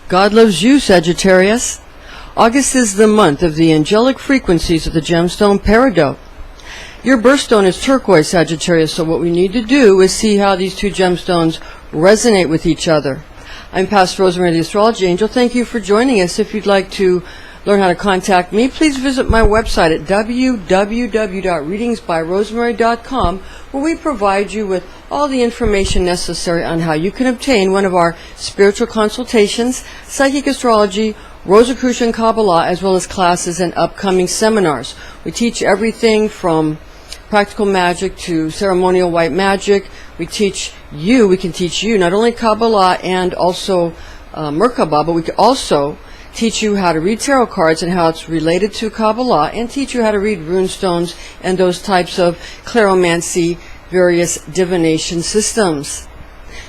God loves you, Sagittarius. August is the month of the angelic frequencies of the gemstone Peridot. Your birthstone is turquoise, Sagittarius, so what we need to do is see how these two gemstones resonate with each other. I'm Pastor Rosemary, the Astrology Angel. Thank you for joining us. If you'd like to learn how to contact me, please visit my website at www.readingsbyrosemary.com, where we provide you with all the information necessary on how you can obtain one of our spiritual consultations, psychic astrology, Rosicrucian Kabbalah, as well as classes and upcoming seminars. We teach everything from practical magic to ceremonial white magic. We can teach you not only Kabbalah and also Merkabah, but we can also teach you how to read tarot cards and how it's related to Kabbalah, and teach you how to read runestones and those types of clairomancy, various divination systems.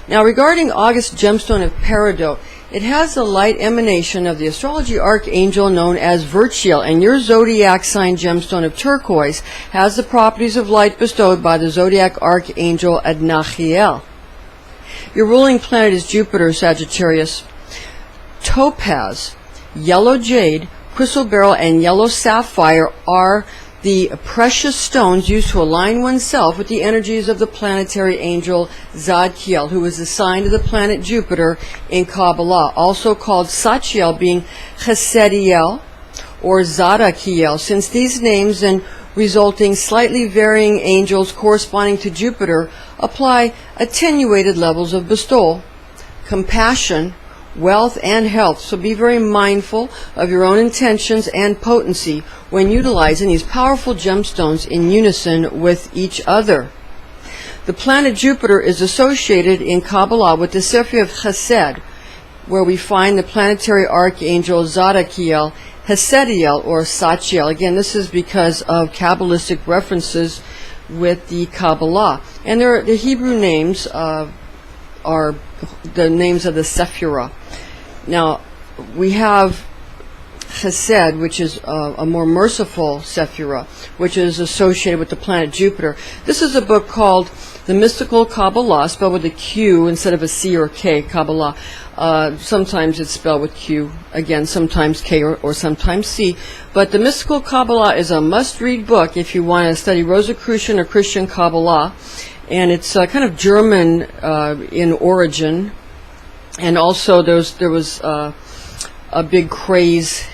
Now, regarding August gemstone of Peridot, it has a light emanation of the astrology archangel known as Virchiel, and your zodiac sign gemstone of turquoise has the properties of light bestowed by the zodiac archangel Adnachiel. Your ruling planet is Jupiter, Sagittarius. Topaz, yellow jade, crystal beryl, and yellow sapphire are the precious stones used to align oneself with the energies of the planetary angel Zadkiel, who is assigned to the planet Jupiter in Kabbalah, also called Sachiel, being Chesediel or Zadakiel, since these names and resulting slightly varying angels corresponding to Jupiter apply attenuated levels of bestowal, compassion, wealth, and health. So be very mindful of your own intentions and potency when utilizing these powerful gemstones in unison with each other. The planet Jupiter is associated in Kabbalah with the Sephir of Chesed, where we find the planetary archangel Zadakiel, Hesediel, or Sachiel. Again, this is because of Kabbalistic references with the Kabbalah. And the Hebrew names are the names of the Sephirah. Now, we have Chesed, which is a more merciful Sephirah, which is associated with the planet Jupiter. This is a book called The Mystical Kabbalah, spelled with a Q instead of a C or K, Kabbalah. Sometimes it's spelled with Q, again, sometimes K or sometimes C. But The Mystical Kabbalah is a must-read book if you want to study Rosicrucian or Christian Kabbalah. And it's kind of German in origin. And also there was a big craze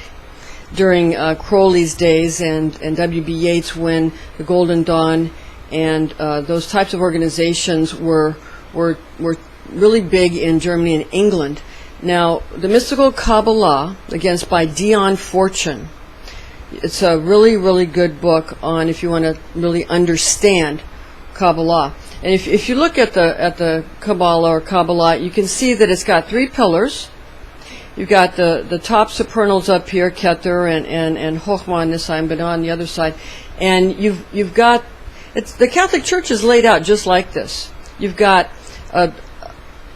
during Crowley's days and W.B. Yeats, when the Golden Dawn and those types of organizations were really big in Germany and England. Now, The Mystical Kabbalah, again, by Dion Fortune. It's a really, really good book on if you want to really understand Kabbalah. And if you look at the Kabbalah or Kabbalah, you can see that it's got three pillars. You've got the top supernals up here, Keter and Chochmah on this side, and Binah on the other side. And you've got the Catholic Church is laid out just like this. You've got a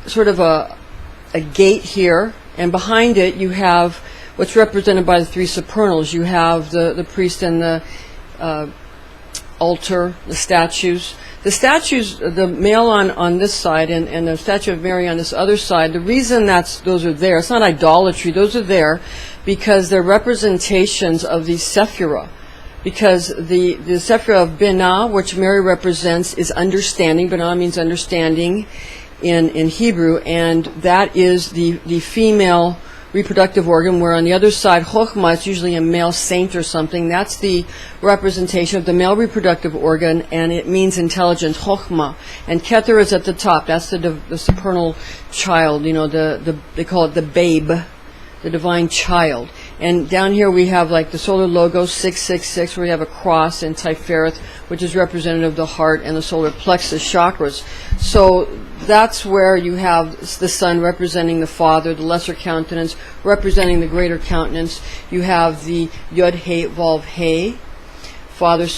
sort of a gate here, and behind it you have what's represented by the three supernals. You have the priest and the altar, the statues. The statues, the male on this side and the statue of Mary on this other side, the reason those are there, it's not idolatry, those are there because they're representations of the Sephirah. Because the Sephirah of Binah, which Mary represents, is understanding. Binah means understanding in Hebrew, and that is the female reproductive organ, where on the other side, Chochmah, is usually a male saint or something. That's the representation of the male reproductive organ, and it means intelligence, Chochmah. And Keter is at the top. That's the supernal child, they call it the babe, the divine child. And down here we have like the solar logo 666, where we have a cross, and Tifereth, which is representative of the heart and the solar plexus chakras. So that's where you have the sun representing the father, the lesser countenance representing the greater countenance. You have the Yod He Vav He, father,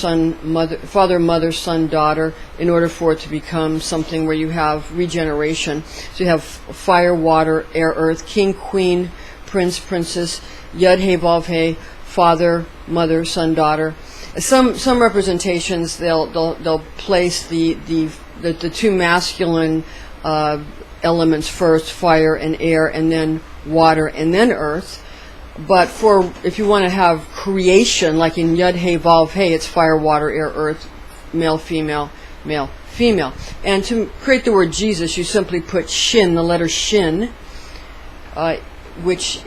mother, son, daughter, in order for it to become something where you have regeneration. So you have fire, water, air, earth, king, queen, prince, princess, Yod He Vav He, father, mother, son, daughter. Some representations they'll place the two masculine elements first, fire and air, and then water, and then earth. But if you want to have creation, like in Yud Hey Vav Hey, it's fire, water, air, earth, male, female, male, female. And to create the word Jesus, you simply put Shin, the letter Shin, which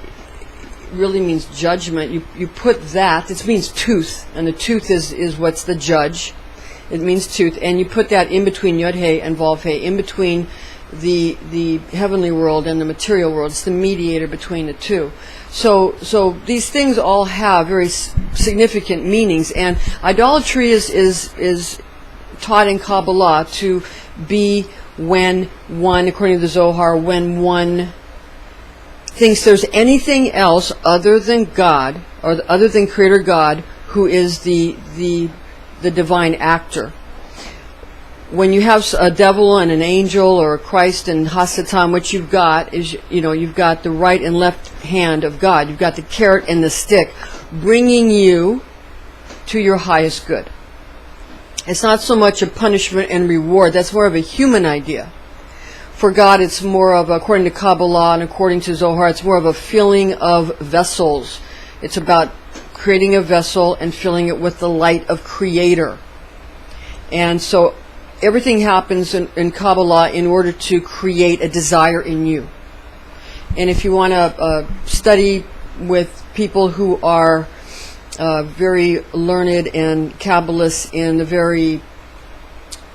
really means judgment. You put that, it means tooth, and the tooth is what's the judge. It means tooth, and you put that in between Yud Hey and Vav Hey, in between the heavenly world and the material world. It's the mediator between the two. So these things all have very significant meanings, and idolatry is taught in Kabbalah to be when one, according to the Zohar, when one thinks there's anything else other than God, or other than Creator God, who is the divine actor. When you have a devil and an angel, or a Christ and Hasatan, what you've got is, you've got the right and left hand of God. You've got the carrot and the stick, bringing you to your highest good. It's not so much a punishment and reward. That's more of a human idea. For God, it's more of, according to Kabbalah and according to Zohar, it's more of a filling of vessels. It's about creating a vessel and filling it with the light of Creator. And so everything happens in Kabbalah in order to create a desire in you. And if you want to study with people who are very learned and Kabbalists in the very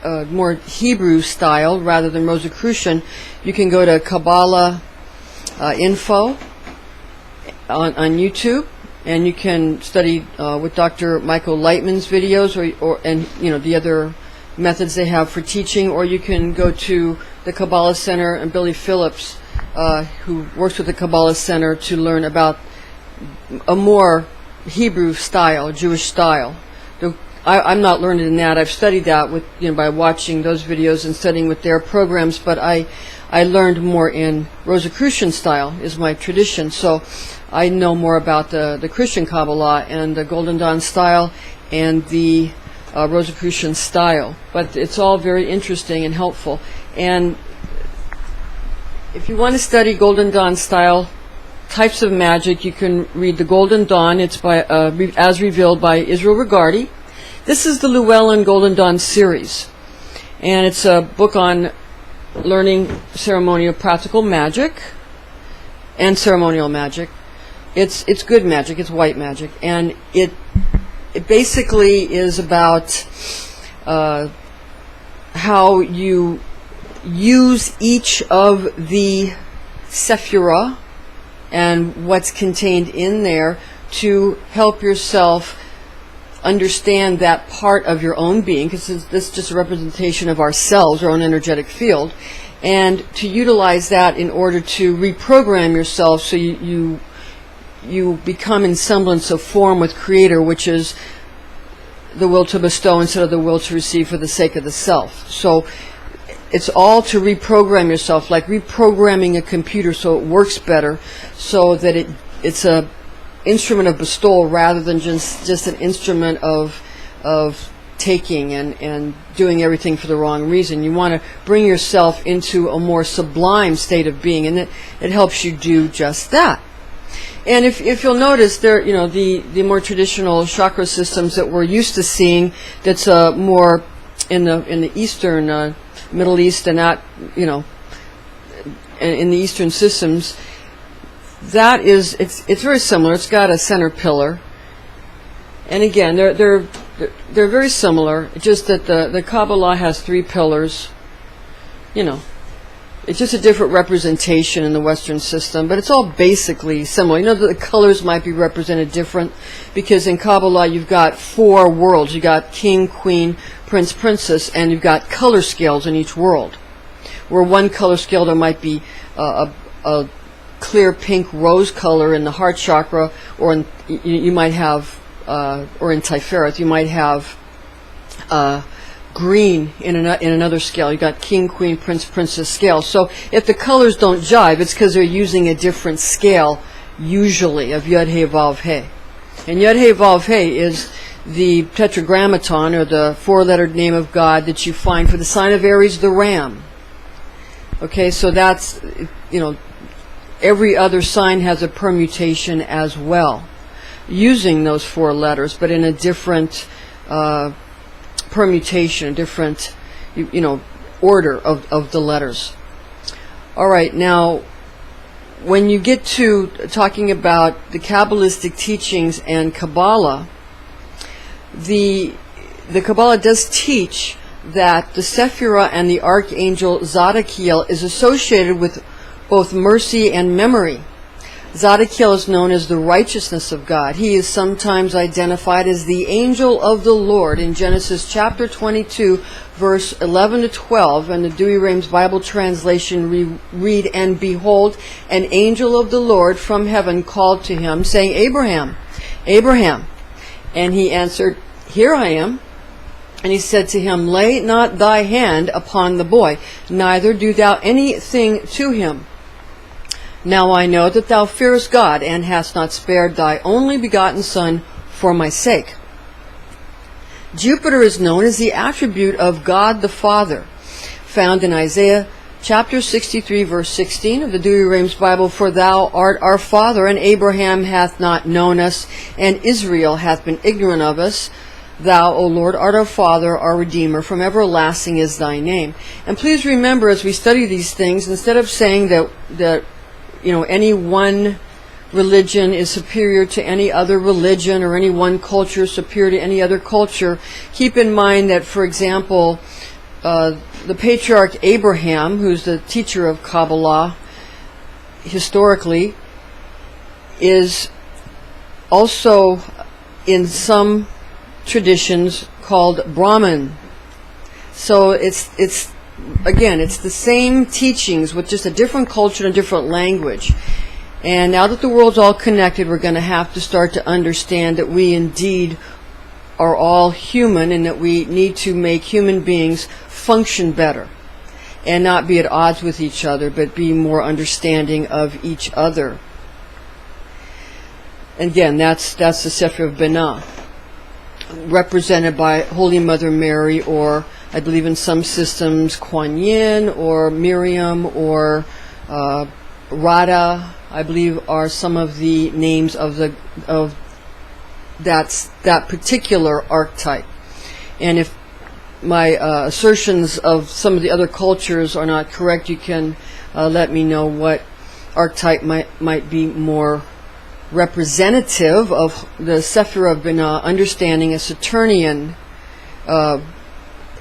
more Hebrew style rather than Rosicrucian, you can go to Kabbalah Info on YouTube, and you can study with Dr. Michael Lightman's videos, and the other methods they have for teaching, or you can go to the Kabbalah Center and Billy Phillips, who works with the Kabbalah Center, to learn about a more Hebrew style, Jewish style. I'm not learned in that. I've studied that with by watching those videos and studying with their programs, but I learned more in Rosicrucian style, is my tradition. So I know more about the Christian Kabbalah and the Golden Dawn style and the Rosicrucian style. But it's all very interesting and helpful. And if you want to study Golden Dawn style types of magic, you can read the Golden Dawn. It's by as revealed by Israel Regardie. This is the Llewellyn Golden Dawn series, and it's a book on learning ceremonial practical magic and ceremonial magic. It's good magic. It's white magic, and it basically is about how you use each of the sephira and what's contained in there to help yourself understand that part of your own being, because this is just a representation of ourselves, our own energetic field, and to utilize that in order to reprogram yourself so you become in semblance of form with Creator, which is the will to bestow instead of the will to receive for the sake of the self. So it's all to reprogram yourself, like reprogramming a computer so it works better, so that it's a instrument of bestowal rather than just an instrument of taking and doing everything for the wrong reason. You want to bring yourself into a more sublime state of being, and it helps you do just that. And if you'll notice, there, the more traditional chakra systems that we're used to seeing, that's more in the Eastern, Middle East, and that, in the Eastern systems, that is, it's very similar. It's got a center pillar, and again, they're very similar. It's just that the Kabbalah has 3 pillars. It's just a different representation in the Western system, but it's all basically similar. The colors might be represented different, because in Kabbalah you've got 4 worlds. You've got king, queen, prince, princess, and you've got color scales in each world. Where one color scale, there might be a clear pink rose color in the heart chakra, or you might have, or in Tiferet, you might have green in another scale. You got king, queen, prince, princess scale. So if the colors don't jive, it's because they're using a different scale, usually, of Yud Hey Vav Hey. And Yud Hey Vav Hey is the tetragrammaton, or the 4-lettered name of God that you find for the sign of Aries, the ram. Okay, so that's, every other sign has a permutation as well, using those 4 letters, but in a different permutation, different, order of the letters. All right, now, when you get to talking about the Kabbalistic teachings and Kabbalah, the Kabbalah does teach that the Sephirah and the Archangel Zodiac is associated with both mercy and memory. Zodiac is known as the righteousness of God. He is sometimes identified as the angel of the Lord in Genesis chapter 22, verse 11 to 12, and the Douay-Rheims Bible translation read, "And behold, an angel of the Lord from heaven called to him, saying, Abraham, Abraham. And he answered, Here I am. And he said to him, Lay not thy hand upon the boy, neither do thou anything to him. Now I know that thou fearest God, and hast not spared thy only begotten Son for my sake." Jupiter is known as the attribute of God the Father, found in Isaiah chapter 63, verse 16 of the Douay-Rheims Bible, "For thou art our father, and Abraham hath not known us, and Israel hath been ignorant of us. Thou, O Lord, art our Father, our Redeemer, from everlasting is thy name." And please remember, as we study these things, instead of saying that any one religion is superior to any other religion, or any one culture is superior to any other culture, keep in mind that, for example, the patriarch Abraham, who's the teacher of Kabbalah historically, is also in some traditions called Brahman. So it's the same teachings with just a different culture and a different language. And now that the world's all connected, we're going to have to start to understand that we indeed are all human, and that we need to make human beings function better and not be at odds with each other, but be more understanding of each other. Again, that's the Sefer of Binah, represented by Holy Mother Mary, or I believe in some systems Kuan Yin, or Miriam, or Radha, I believe, are some of the names of that particular archetype. And if my assertions of some of the other cultures are not correct, you can let me know what archetype might be more representative of the Sefer of Binah, understanding a Saturnian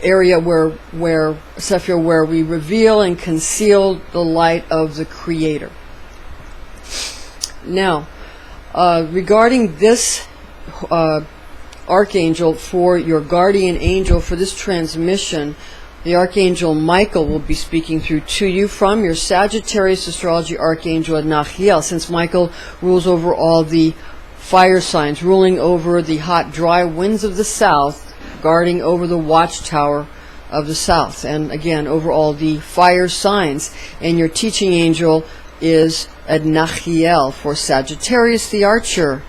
area where Sefer, where we reveal and conceal the light of the Creator. Now, regarding this archangel, for your guardian angel for this transmission, the Archangel Michael will be speaking through to you from your Sagittarius astrology archangel Nachiel, since Michael rules over all the fire signs, ruling over the hot, dry winds of the south, guarding over the watchtower of the south, and again over all the fire signs. And your teaching angel is Nachiel for Sagittarius the archer.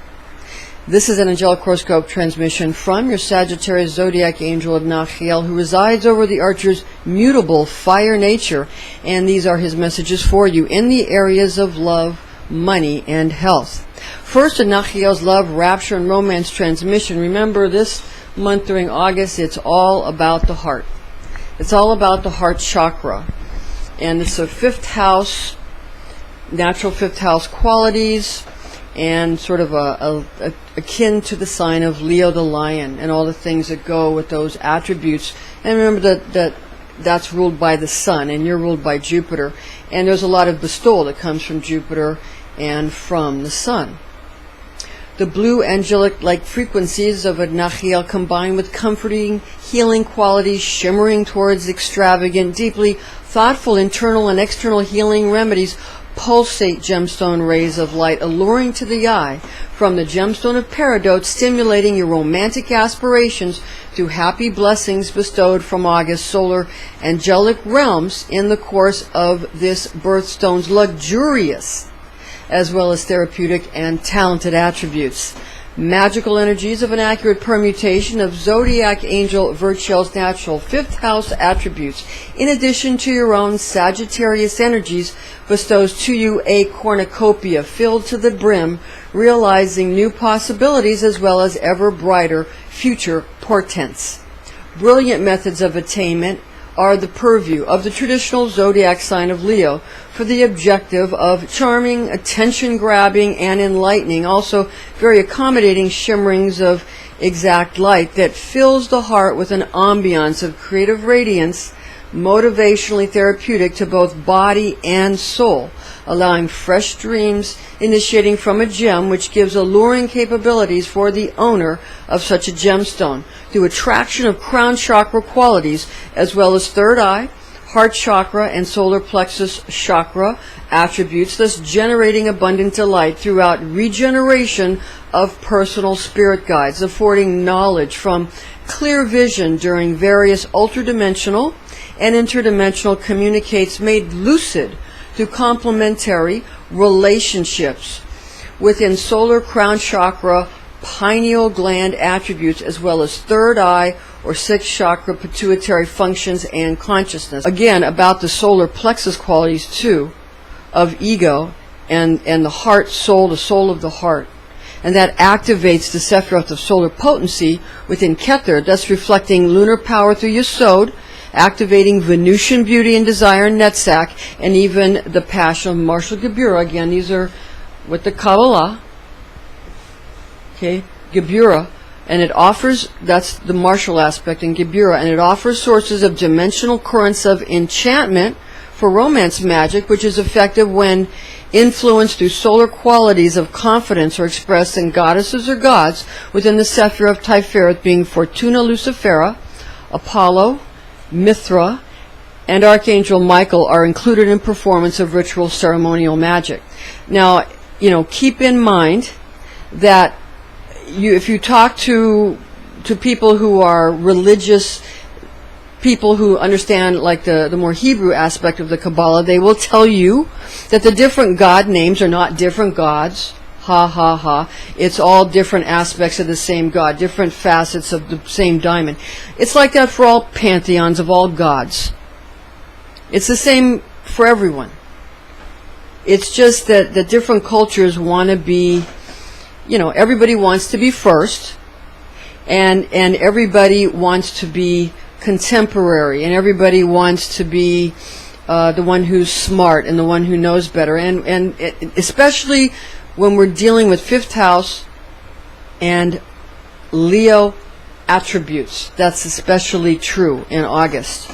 This is an angelic horoscope transmission from your Sagittarius zodiac angel of Nachiel, who resides over the archer's mutable fire nature, and these are his messages for you in the areas of love, money, and health. First, in Nachiel's love, rapture, and romance transmission. Remember, this month during August, it's all about the heart. It's all about the heart chakra, and it's a fifth house, natural fifth house qualities, and sort of akin to the sign of Leo the lion, and all the things that go with those attributes. And remember that's ruled by the sun, and you're ruled by Jupiter, and there's a lot of bestowal that comes from Jupiter and from the sun. The blue angelic-like frequencies of a Nachiel combine with comforting, healing qualities, shimmering towards extravagant, deeply thoughtful internal and external healing remedies, pulsate gemstone rays of light, alluring to the eye from the gemstone of Peridot, stimulating your romantic aspirations through happy blessings bestowed from August solar angelic realms in the course of this birthstone's luxurious as well as therapeutic and talented attributes. magical energies of an accurate permutation of Zodiac Angel Virtual's natural 5th house attributes, in addition to your own Sagittarius energies, bestows to you a cornucopia filled to the brim, realizing new possibilities as well as ever brighter future portents. Brilliant methods of attainment are the purview of the traditional zodiac sign of Leo for the objective of charming, attention-grabbing, and enlightening, also very accommodating shimmerings of exact light that fills the heart with an ambiance of creative radiance, motivationally therapeutic to both body and soul, allowing fresh dreams, initiating from a gem which gives alluring capabilities for the owner of such a gemstone, through attraction of crown chakra qualities, as well as third eye, heart chakra, and solar plexus chakra attributes, thus generating abundant delight throughout regeneration of personal spirit guides, affording knowledge from clear vision during various ultradimensional and interdimensional communicates made lucid through complementary relationships within solar crown chakra pineal gland attributes, as well as third eye or sixth chakra pituitary functions and consciousness. Again, about the solar plexus qualities too of ego and the heart soul, the soul of the heart. And that activates the Sephiroth of solar potency within Kether, thus reflecting lunar power through Yesod, activating Venusian beauty and desire in Netzach, and even the passion of Marshal Gebura. Again, these are with the Kabbalah. Okay, Gebura, and it offers, that's the martial aspect in Gebura, and it offers sources of dimensional currents of enchantment for romance magic, which is effective when influenced through solar qualities of confidence or expressed in goddesses or gods within the Sephirah of Tiferet, being Fortuna Lucifera, Apollo, Mithra, and Archangel Michael are included in performance of ritual ceremonial magic. Now, keep in mind that if you talk to people who are religious, people who understand like the more Hebrew aspect of the Kabbalah, they will tell you that the different god names are not different gods. Ha ha ha. It's all different aspects of the same god, different facets of the same diamond. It's like that for all pantheons of all gods. It's the same for everyone. It's just that the different cultures want to be, everybody wants to be first, and everybody wants to be contemporary, and everybody wants to be the one who's smart and the one who knows better, and especially when we're dealing with fifth house and Leo attributes. That's especially true in August.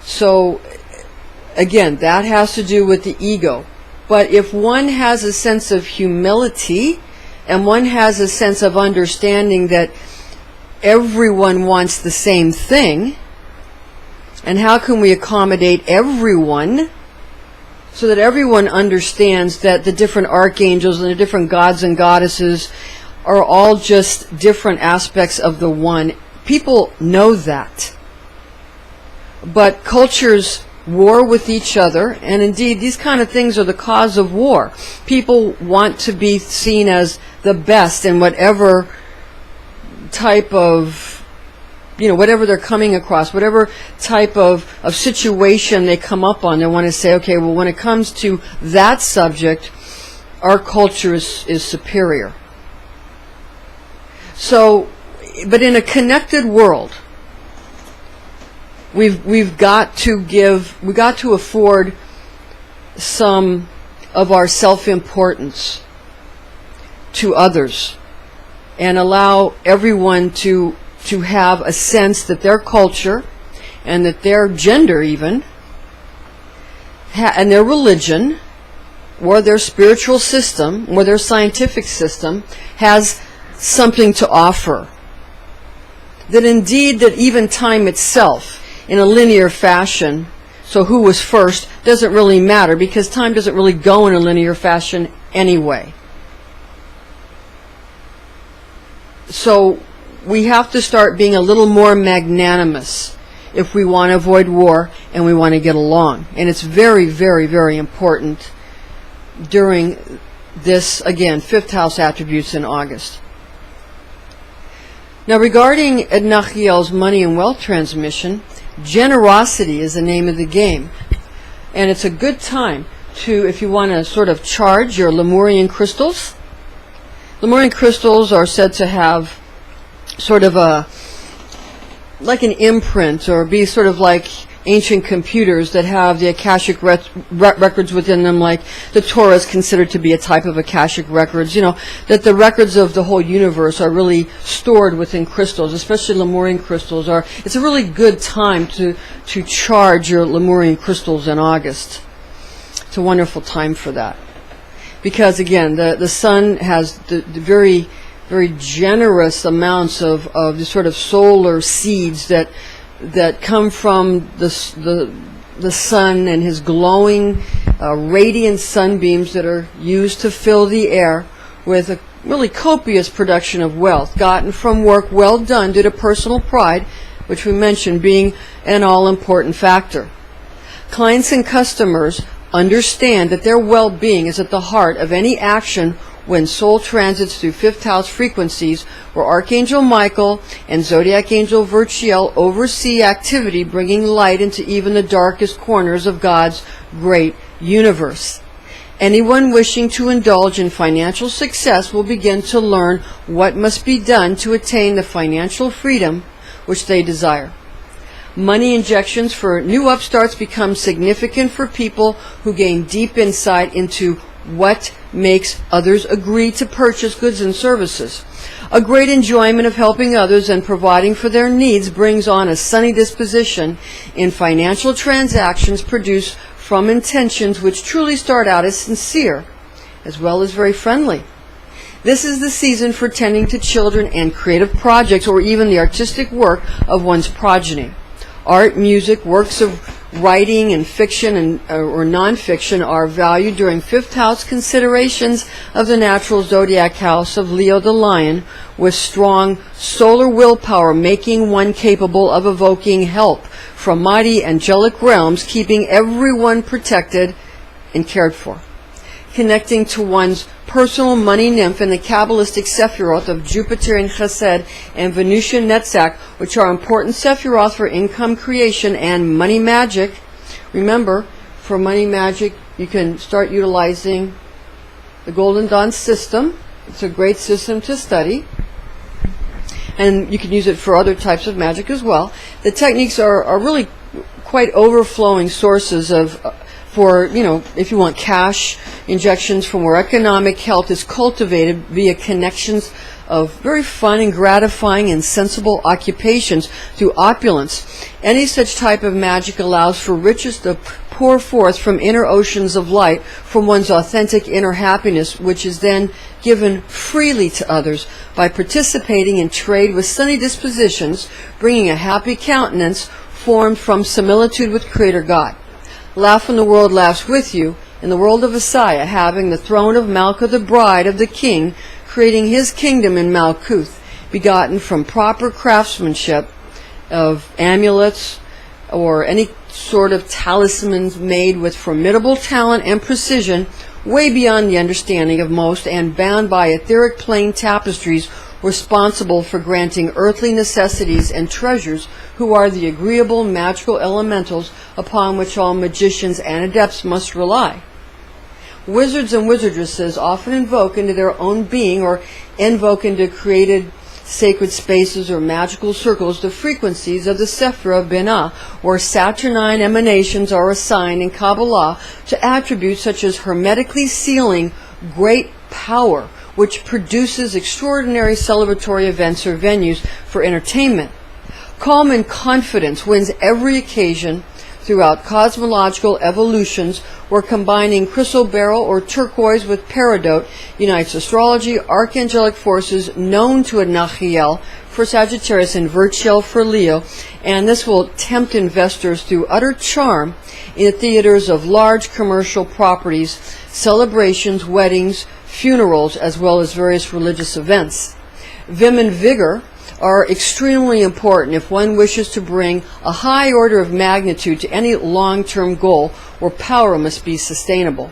So again, that has to do with the ego. But if one has a sense of humility and one has a sense of understanding that everyone wants the same thing, and how can we accommodate everyone so that everyone understands that the different archangels and the different gods and goddesses are all just different aspects of the one. People know that. But cultures war with each other, and indeed these kind of things are the cause of war. People want to be seen as the best in whatever type of, whatever they're coming across, whatever type of situation they come up on. They want to say, okay, well, when it comes to that subject, our culture is superior. So, but in a connected world, we've got to afford some of our self-importance to others, and allow everyone to have a sense that their culture and that their gender even and their religion or their spiritual system or their scientific system has something to offer. That indeed, that even time itself in a linear fashion, so who was first, doesn't really matter, because time doesn't really go in a linear fashion anyway. So we have to start being a little more magnanimous if we want to avoid war and we want to get along. And it's very, very, very important during this, again, 5th house attributes in August. Now, regarding Nachiel's money and wealth transmission, generosity is the name of the game. And it's a good time to, if you want to sort of charge your Lemurian crystals. Lemurian crystals are said to have sort of like an imprint, or be sort of like ancient computers that have the Akashic records within them, like the Taurus considered to be a type of Akashic records, that the records of the whole universe are really stored within crystals, especially Lemurian crystals. It's a really good time to charge your Lemurian crystals in August. It's a wonderful time for that. Because again, the sun has the very, very generous amounts of the sort of solar seeds that come from the sun and his glowing, radiant sunbeams that are used to fill the air with a really copious production of wealth gotten from work well done due to personal pride, which we mentioned being an all-important factor. Clients and customers understand that their well-being is at the heart of any action when soul transits through 5th house frequencies, where Archangel Michael and Zodiac Angel Virchiel oversee activity, bringing light into even the darkest corners of God's great universe. Anyone wishing to indulge in financial success will begin to learn what must be done to attain the financial freedom which they desire. Money injections for new upstarts become significant for people who gain deep insight into what makes others agree to purchase goods and services. A great enjoyment of helping others and providing for their needs brings on a sunny disposition in financial transactions produced from intentions which truly start out as sincere, as well as very friendly. This is the season for tending to children and creative projects, or even the artistic work of one's progeny. Art, music, works of writing and fiction or non-fiction are valued during 5th house considerations of the natural zodiac house of Leo the Lion, with strong solar willpower making one capable of evoking help from mighty angelic realms, keeping everyone protected and cared for. Connecting to one's personal money nymph in the Kabbalistic Sephiroth of Jupiter in Chesed and Venusian Netzach, which are important Sephiroth for income creation and money magic. Remember, for money magic, you can start utilizing the Golden Dawn system. It's a great system to study. And you can use it for other types of magic as well. The techniques are really quite overflowing sources of for, if you want cash injections from where economic health is cultivated via connections of very fun and gratifying and sensible occupations through opulence. Any such type of magic allows for riches to pour forth from inner oceans of light from one's authentic inner happiness, which is then given freely to others by participating in trade with sunny dispositions, bringing a happy countenance formed from similitude with Creator God. Laugh when the world laughs with you, in the world of Asaya, having the throne of Malka, the bride of the king, creating his kingdom in Malkuth, begotten from proper craftsmanship of amulets or any sort of talismans made with formidable talent and precision, way beyond the understanding of most, and bound by etheric plane tapestries responsible for granting earthly necessities and treasures, who are the agreeable magical elementals upon which all magicians and adepts must rely. Wizards and wizardresses often invoke into their own being or invoke into created sacred spaces or magical circles the frequencies of the Sephira Binah, where Saturnine emanations are assigned in Kabbalah to attributes such as hermetically sealing great power, which produces extraordinary celebratory events or venues for entertainment. Calm and confidence wins every occasion throughout cosmological evolutions, where combining chrysoberyl or turquoise with peridot unites astrology, archangelic forces known to Nachiel for Sagittarius and Virchiel for Leo, and this will tempt investors through utter charm in the theaters of large commercial properties, celebrations, weddings, funerals, as well as various religious events. Vim and vigor are extremely important if one wishes to bring a high order of magnitude to any long-term goal where power must be sustainable.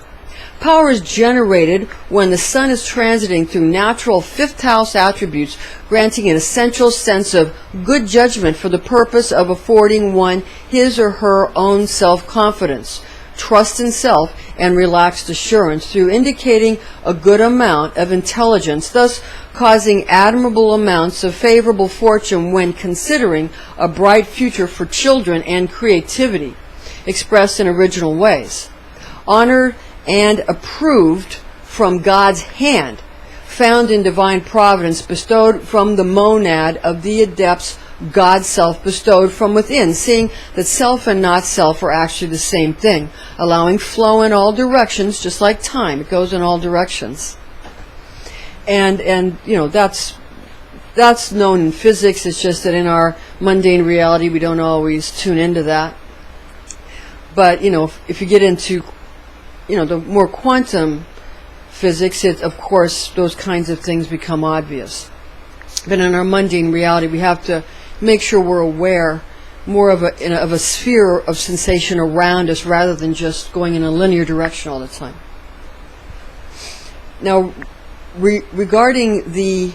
Power is generated when the sun is transiting through natural fifth house attributes, granting an essential sense of good judgment for the purpose of affording one his or her own self-confidence, trust in self, and relaxed assurance through indicating a good amount of intelligence, thus causing admirable amounts of favorable fortune when considering a bright future for children and creativity, expressed in original ways. Honored and approved from God's hand, found in divine providence, bestowed from the monad of the adepts, God's self bestowed from within, seeing that self and not self are actually the same thing, allowing flow in all directions, just like time. It goes in all directions. And you know, that's known in physics. It's just that in our mundane reality, we don't always tune into that. But, you know, if you get into, you know, the more quantum physics, of course, those kinds of things become obvious. But in our mundane reality, we have to make sure we're aware more of a sphere of sensation around us rather than just going in a linear direction all the time. Now, regarding the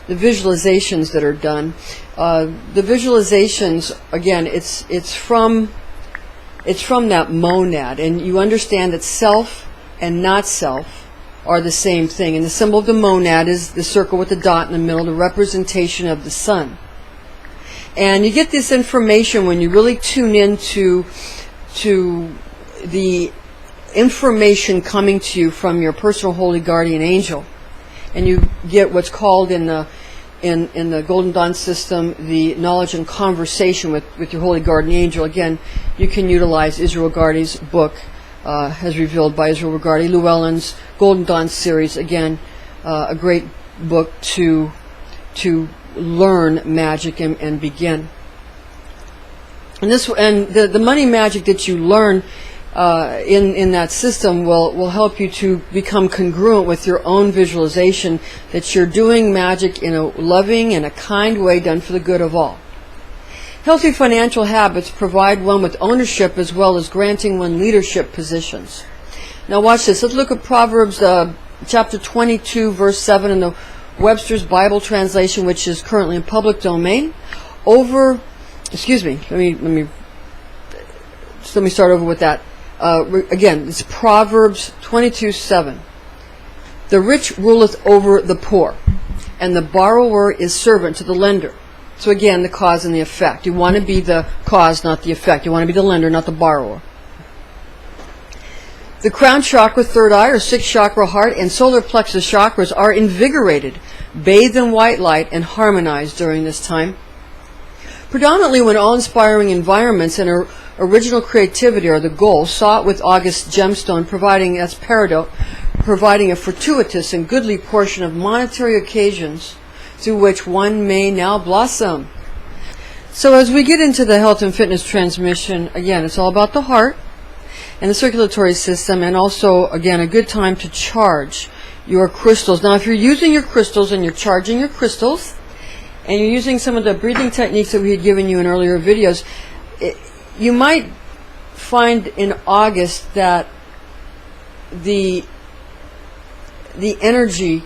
visualizations that are done, the visualizations, again, it's from that monad, and you understand that self and not self are the same thing. And the symbol of the monad is the circle with the dot in the middle, the representation of the sun. And you get this information when you really tune into the information coming to you from your personal holy guardian angel, and you get what's called in the Golden Dawn system the knowledge and conversation with your holy guardian angel. Again, you can utilize Israel Gardy's book, as revealed by Israel Gardy, Llewellyn's Golden Dawn series. Again, a great book to learn magic and begin. And the money magic that you learn in that system will help you to become congruent with your own visualization that you're doing magic in a loving and a kind way done for the good of all. Healthy financial habits provide one with ownership as well as granting one leadership positions. Now watch this. Let's look at Proverbs chapter 22, verse 7 in the Webster's Bible translation, which is currently in public domain. Let me start over with that. Again, it's Proverbs 22:7. The rich ruleth over the poor, and the borrower is servant to the lender. So again, the cause and the effect. You want to be the cause, not the effect. You want to be the lender, not the borrower. The crown chakra, third eye, or sixth chakra, heart, and solar plexus chakras are invigorated, bathed in white light, and harmonized during this time. Predominantly when awe-inspiring environments and original creativity are the goal, sought with August Gemstone, that's Peridot, providing a fortuitous and goodly portion of monetary occasions through which one may now blossom. So as we get into the health and fitness transmission, again, it's all about the heart and the circulatory system, and also, again, a good time to charge your crystals. Now, if you're using your crystals and you're charging your crystals, and you're using some of the breathing techniques that we had given you in earlier videos, you might find in August that the energy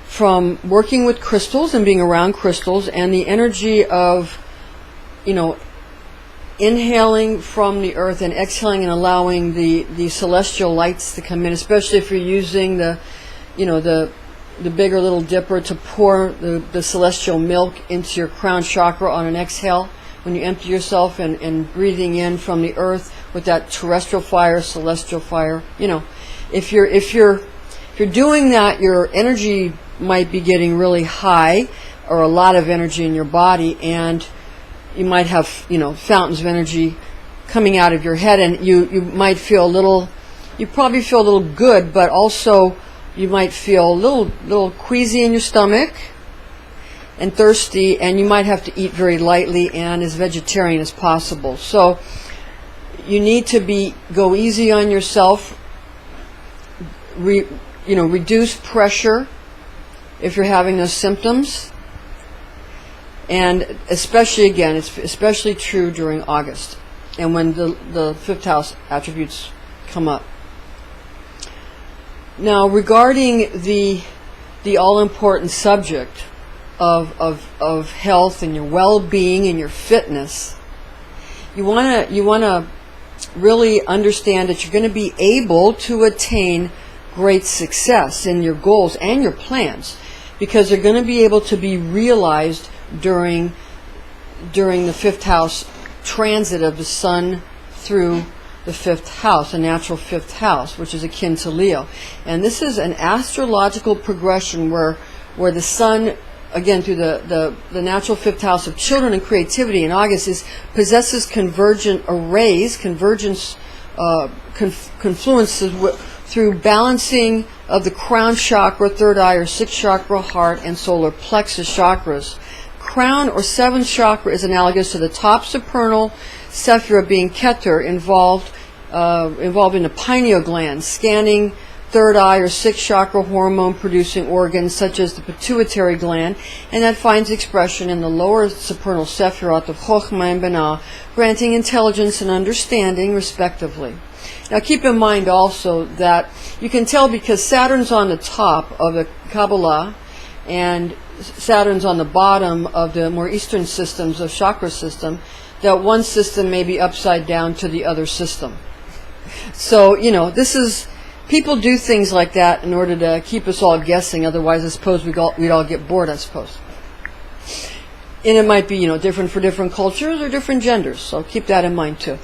from working with crystals and being around crystals, and the energy of, you know, inhaling from the earth and exhaling and allowing the celestial lights to come in, especially if you're using the bigger little dipper to pour the celestial milk into your crown chakra on an exhale when you empty yourself, and breathing in from the earth with that terrestrial fire, celestial fire. You know, if you're doing that, your energy might be getting really high, or a lot of energy in your body, and you might have, fountains of energy coming out of your head, and you might feel you probably feel a little good, but also you might feel a little queasy in your stomach and thirsty, and you might have to eat very lightly and as vegetarian as possible. So you need to go easy on yourself, reduce pressure if you're having those symptoms. And especially, again, it's especially true during August and when the fifth house attributes come up. Now, regarding the all-important subject of health and your well-being and your fitness, you wanna really understand that you're going to be able to attain great success in your goals and your plans, because they're going to be able to be realized during the fifth house transit of the sun through the fifth house, a natural fifth house, which is akin to Leo. And this is an astrological progression where the sun, again through the natural fifth house of children and creativity in August, possesses convergent arrays, confluences through balancing of the crown chakra, third eye or sixth chakra, heart, and solar plexus chakras. Crown or seventh chakra is analogous to the top supernal sephira, being Keter, involved in the pineal gland, scanning third eye or sixth chakra hormone producing organs such as the pituitary gland, and that finds expression in the lower supernal sephirot of Chokhmah and Binah, granting intelligence and understanding respectively. Now keep in mind also that you can tell, because Saturn's on the top of the Kabbalah and Saturn's on the bottom of the more eastern systems of chakra system, that one system may be upside down to the other system. So, this is, people do things like that in order to keep us all guessing. Otherwise, I suppose we'd all get bored, I suppose. And it might be, different for different cultures or different genders. So keep that in mind too.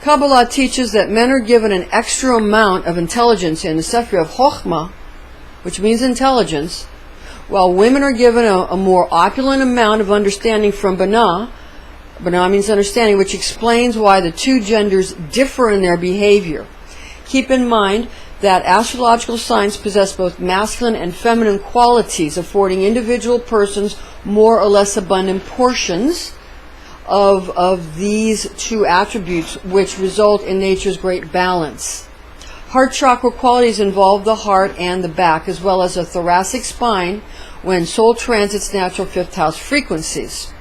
Kabbalah teaches that men are given an extra amount of intelligence in the Sephirah of Chokhmah, which means intelligence, while women are given a more opulent amount of understanding from Binah. Binah means understanding, which explains why the two genders differ in their behavior. Keep in mind that astrological signs possess both masculine and feminine qualities, affording individual persons more or less abundant portions of these two attributes, which result in nature's great balance. Heart chakra qualities involve the heart and the back, as well as a thoracic spine when soul transits natural fifth house frequencies.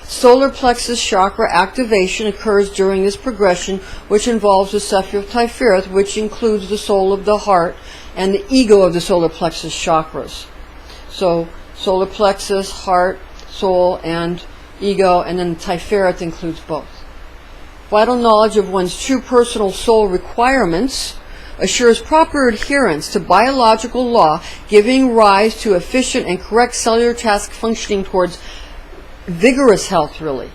Solar plexus chakra activation occurs during this progression, which involves the Sephirah of Tiferet, which includes the soul of the heart and the ego of the solar plexus chakras. So solar plexus, heart, soul, and ego, and then Tiferet includes both. Vital knowledge of one's true personal soul requirements assures proper adherence to biological law, giving rise to efficient and correct cellular task functioning towards vigorous health, really.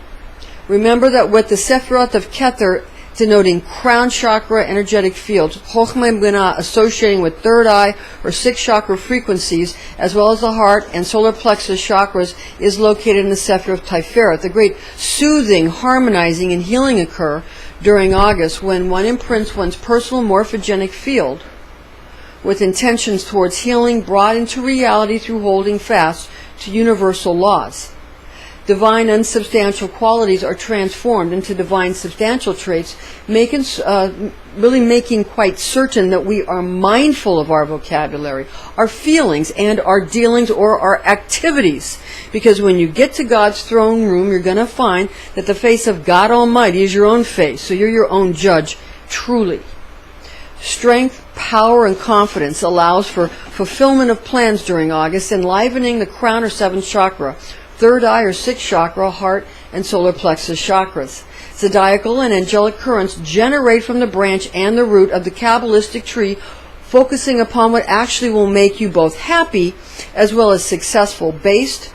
Remember that with the Sephirot of Keter denoting crown chakra energetic fields, Chokhmah and Binah associating with third eye or sixth chakra frequencies, as well as the heart and solar plexus chakras, is located in the Sephirah of Tiferet. The great soothing, harmonizing, and healing occur during August when one imprints one's personal morphogenic field with intentions towards healing brought into reality through holding fast to universal laws. Divine unsubstantial qualities are transformed into divine substantial traits, really making quite certain that we are mindful of our vocabulary, our feelings, and our dealings or our activities. Because when you get to God's throne room, you're going to find that the face of God Almighty is your own face. So you're your own judge, truly. Strength, power, and confidence allows for fulfillment of plans during August, enlivening the crown or seventh chakra, third eye or sixth chakra, heart, and solar plexus chakras. Zodiacal and angelic currents generate from the branch and the root of the Kabbalistic tree, focusing upon what actually will make you both happy as well as successful, based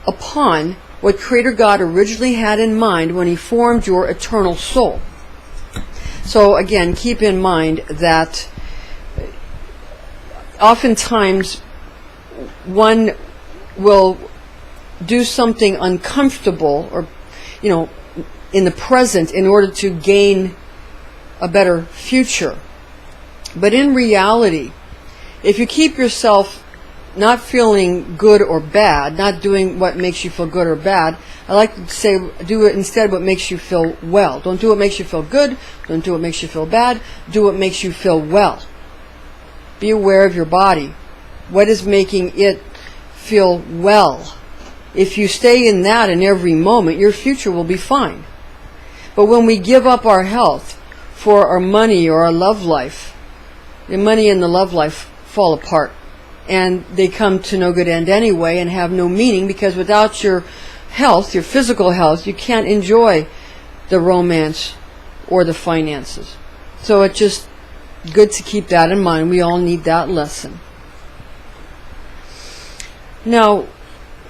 upon what Creator God originally had in mind when He formed your eternal soul. So again, keep in mind that oftentimes one will do something uncomfortable or, in the present in order to gain a better future. But in reality, if you keep yourself not feeling good or bad, not doing what makes you feel good or bad, I like to say do it instead what makes you feel well. Don't do what makes you feel good. Don't do what makes you feel bad. Do what makes you feel well. Be aware of your body. What is making it feel well? If you stay in that in every moment, your future will be fine. But when we give up our health for our money or our love life, the money and the love life fall apart. And they come to no good end anyway and have no meaning, because without your health, your physical health, you can't enjoy the romance or the finances. So it's just good to keep that in mind. We all need that lesson. Now,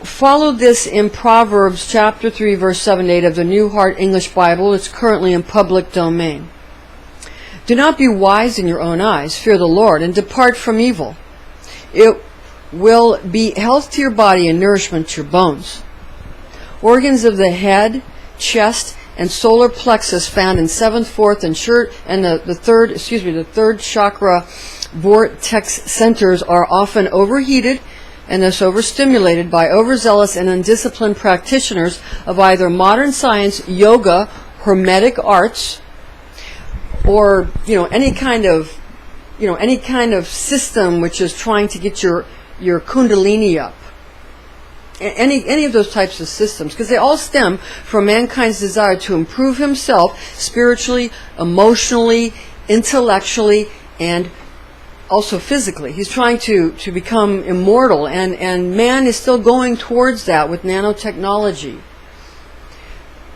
follow this in Proverbs chapter 3, verse 7 to 8 of the New Heart English Bible. It's currently in public domain. Do not be wise in your own eyes. Fear the Lord and depart from evil. It will be health to your body and nourishment to your bones. Organs of the head, chest, and solar plexus found in 7th, 4th, and the third chakra vortex centers are often overheated and thus overstimulated by overzealous and undisciplined practitioners of either modern science, yoga, hermetic arts, or any kind of system which is trying to get your kundalini up. Any of those types of systems, because they all stem from mankind's desire to improve himself spiritually, emotionally, intellectually, and also physically. He's trying to become immortal, and man is still going towards that with nanotechnology.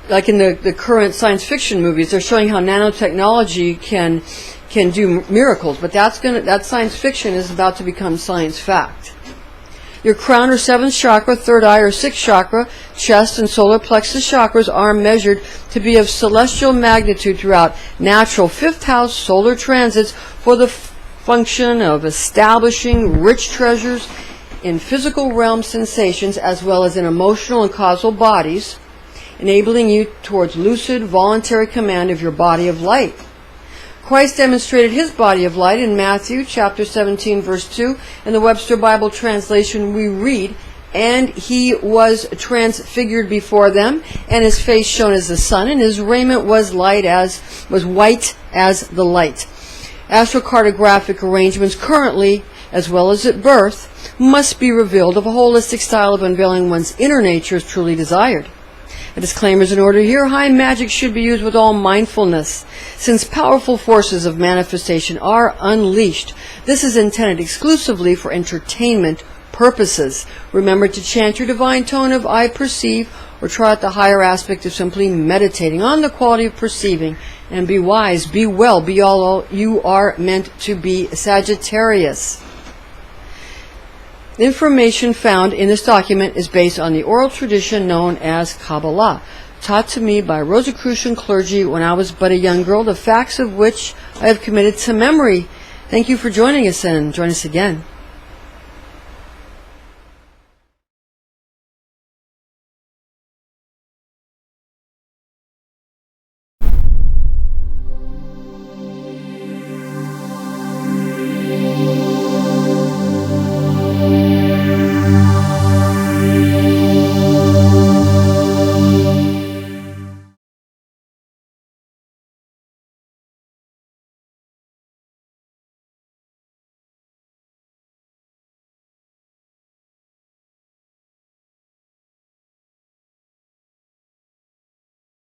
Like in the current science fiction movies, they're showing how nanotechnology can do miracles, but that science fiction is about to become science fact. Your crown or 7th chakra, 3rd eye or 6th chakra, chest and solar plexus chakras are measured to be of celestial magnitude throughout natural 5th house solar transits for the function of establishing rich treasures in physical realm sensations as well as in emotional and causal bodies, enabling you towards lucid, voluntary command of your body of light. Christ demonstrated his body of light in Matthew chapter 17, verse 2. In the Webster Bible translation we read, "And he was transfigured before them, and his face shone as the sun, and his raiment was white as the light." Astrocartographic arrangements currently, as well as at birth, must be revealed if a holistic style of unveiling one's inner nature is truly desired. A disclaimer is in order here. High magic should be used with all mindfulness, since powerful forces of manifestation are unleashed. This is intended exclusively for entertainment purposes. Remember to chant your divine tone of "I perceive," or try out the higher aspect of simply meditating on the quality of perceiving. And be wise, be well, be all you are meant to be, Sagittarius. The information found in this document is based on the oral tradition known as Kabbalah, taught to me by Rosicrucian clergy when I was but a young girl, the facts of which I have committed to memory. Thank you for joining us, and join us again.